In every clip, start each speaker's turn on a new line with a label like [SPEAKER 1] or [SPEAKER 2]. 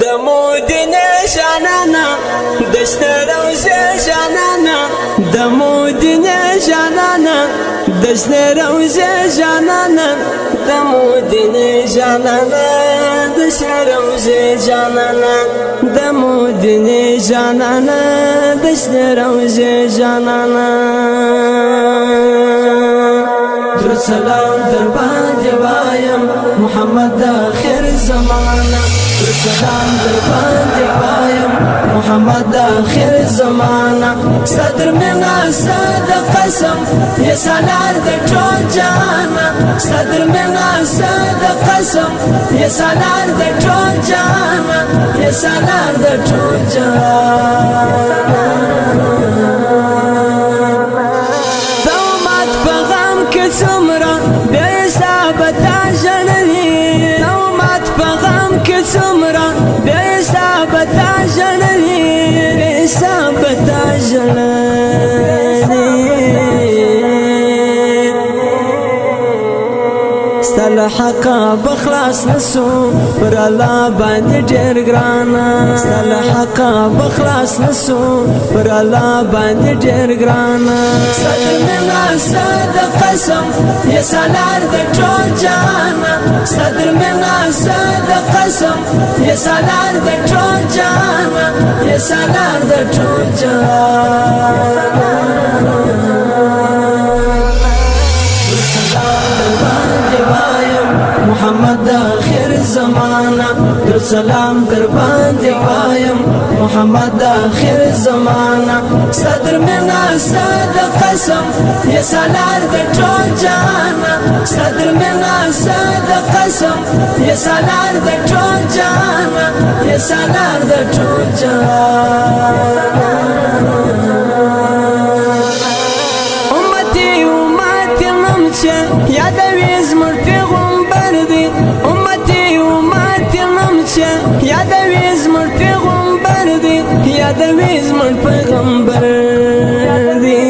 [SPEAKER 1] دمودنا شانانا دشت روزه شانانا دمودنا شانانا دشت روزه شانانا دمودنا شانانا دشت روزه شانانا دمودنا شانانا دشت روزه شانانا درود سلام در باندې وایم محمد آخر زمانہ درود سلام در باندې وایم محمد آخر زمانہ صدر منا صد قسم یا سالار د ټول جانا صدر منا صد قسم یا سالار د ټول جانا یا سالار د ټول جانا څومره بې حسابه تا ژړلي نومات په غم کې څومره بې حسابه تا ژړلي بې حسابه تا ژړلي ستا له حقه بخلاص نسو پر الله باندې ډېر ګرانه ستا له حقه بخلاص نسو پر الله باندې ډېر ګرانه صدر منا صد قسم یا سالار د ټول جانا صدر منا صد قسم یا سالار د ټول جانا یا سالار د ټول جانا محمد آخر زمانہ در سلام در باندې وایم محمد آخر زمانہ صدر منا صد قسم یا سالار د ټول جانا صدر منا صد قسم یا سالار د ټول جانا یا سالار د ټول جانا امتی امتی نمچه یادوي زموږ پیغمبر دی امتی امتی نمچه یادوي زموږ پیغمبر دی یادوي زموږ پیغمبر دی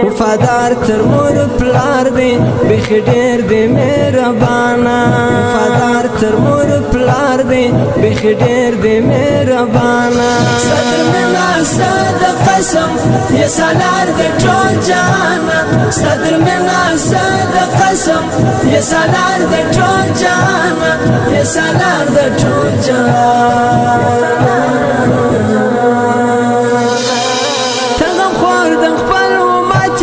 [SPEAKER 1] وفادار تر مور پلار دی بیخ ډېر دی مهربانه وفادار تر مور پلار دی بیخ ډېر دی مهربانه صدر منا صد قسم یا سالار د ټول جانا صدر منا صد قسم یا سالار د ټول جانا یا سالار د ټول جانا تغم خور د خپل امت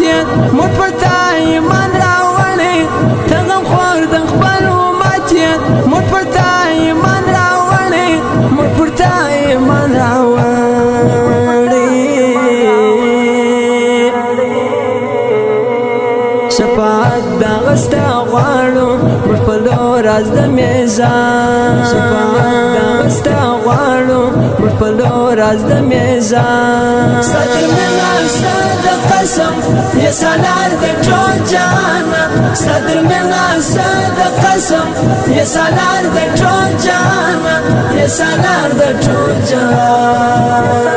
[SPEAKER 1] مټ پرتا ایمان راوړی تغم خور د خپل امت مټ پرتا ایمان راوړی مټ پرتا ایمان راوړی شفاعت دا غستا غواړو موږ په راز د میزان شفاعت دا غستا غواړو موږ په راز د میزان صدر منا صد قسم یا سالار د ټول جانا صدر منا صد قسم یا سالار د ټول جانا یا سالار د ټول جانا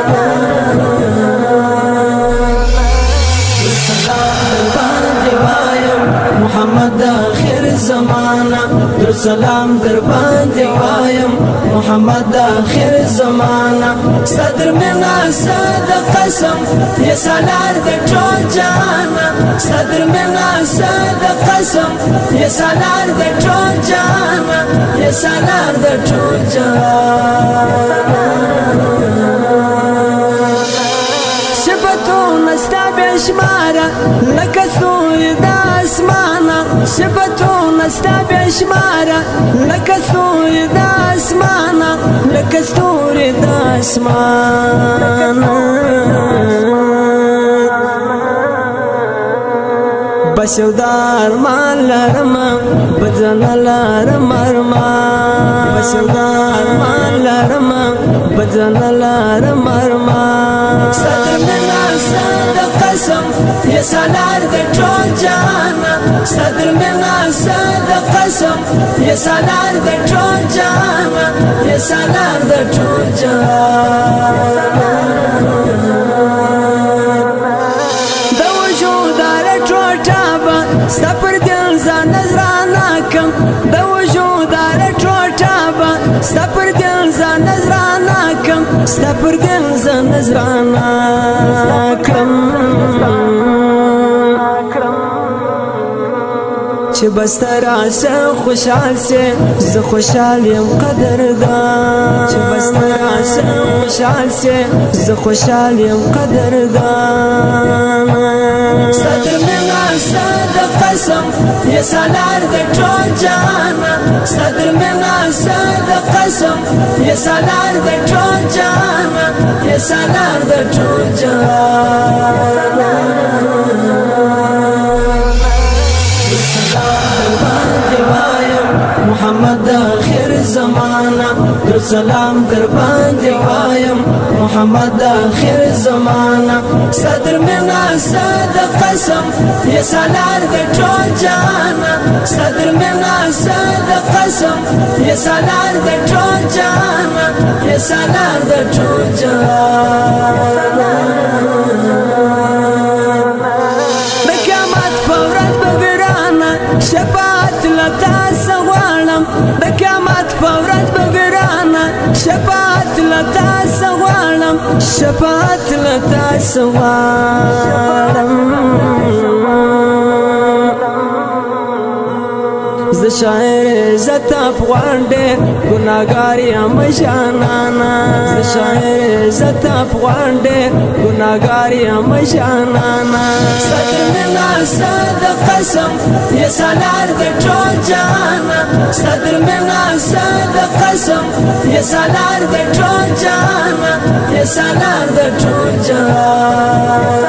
[SPEAKER 1] محمد آخر زمانہ در سلام در باندې وایم محمد آخر زمانہ صدر منا صد قسم یا سالار د ټول جانا صدر منا صد قسم یا سالار د ټول جانا یا سالار د ټول جانا شبتون استا بشمارا لکه ستوري د اسمانه شبتون استا بشمارا لکه ستوري د اسمانه لکه ستوري د اسمانه بشودار مان لرما بدن لرم ارمان بشودار مان لرما بدن لرم ارمان صدر منا صد قسم یا سالار د ټول جانا صدر منا صد قسم یا سالار د ټول جانا یا سالار د ټول جانا ستا پر دل ځان نظرانه کم ستا پر دل ز نظرانا کړم چې بس راسه خوشحال سه زه خوشحال یم قدردان چې بس راسه خوشحال سه زه خوشحال یم قدردان ستر منا صد قسم یا سالار د ټول جهان ستر منا صد قسم یا سالار د ټول جهان یا سالار د ټول جهان محمد آخر زمانہ در سلام در باندې وایم محمد آخر زمانہ صدر منا صد قسم یا سالار د ټول جهان صدر منا صد قسم یا سالار د ټول جهان یا سالار د ټول جهان د قیامت په ورځ به ګرانه شفاعت لتا سغوانم د قیامت په ورځ به ګرانه شفاعت لتا سغوانم شفاعت لتا سغوانم ز شاعر عزت افغان ډېر ګناګار یم جانانا ز شاعر عزت افغان ډېر ګناګار یم جانانا صدر منا صد قسم یا سالار د ټول جهان صدر منا صد قسم یا سالار د ټول جهان یا سالار د ټول جهان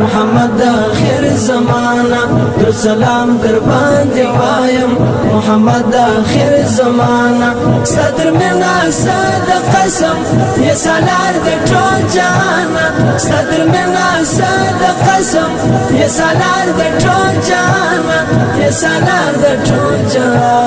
[SPEAKER 1] محمد آخر زمانہ در سلام در باندې وایم محمد آخر زمانہ صدر منا صد قسم یا سالار د ټول جهان صدر منا صد قسم یا سالار د ټول جهان یا سالار د ټول جهان